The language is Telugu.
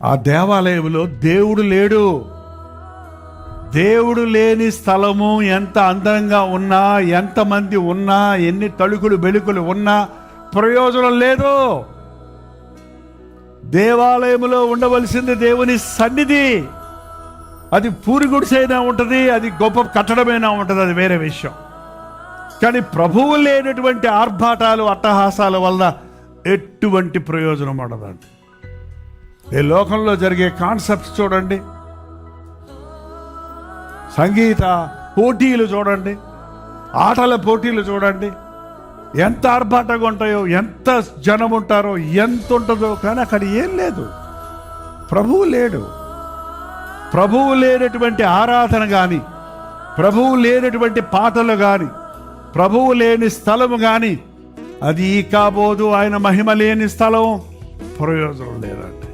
ఆ దేవాలయంలో దేవుడు లేడు. దేవుడు లేని స్థలము ఎంత అందంగా ఉన్నా, ఎంతమంది ఉన్నా, ఎన్ని తళుకులు బెలుకులు ఉన్నా ప్రయోజనం లేదు. దేవాలయంలో ఉండవలసింది దేవుని సన్నిధి. అది పూరి గుడిసైనా ఉంటుంది, అది గొప్ప కట్టడమైనా ఉంటుంది, అది వేరే విషయం. కానీ ప్రభువు లేనటువంటి ఆర్భాటాలు అట్టహాసాల వల్ల ఎటువంటి ప్రయోజనం ఉండదండి. ఈ లోకంలో జరిగే కాన్సెప్ట్స్ చూడండి, సంగీత పోటీలు చూడండి, ఆటల పోటీలు చూడండి, ఎంత ఆర్భాటంగా ఉంటాయో, ఎంత జనం ఉంటారో, ఎంత ఉంటుందో. కానీ అక్కడ ఏం లేదు, ప్రభువు లేడు. ప్రభువు లేనటువంటి ఆరాధన కానీ, ప్రభువు లేనటువంటి పాటలు కానీ, ప్రభువు లేని స్థలము కానీ అది కాబోదు. ఆయన మహిమ లేని స్థలం ప్రయోజనం లేదండి.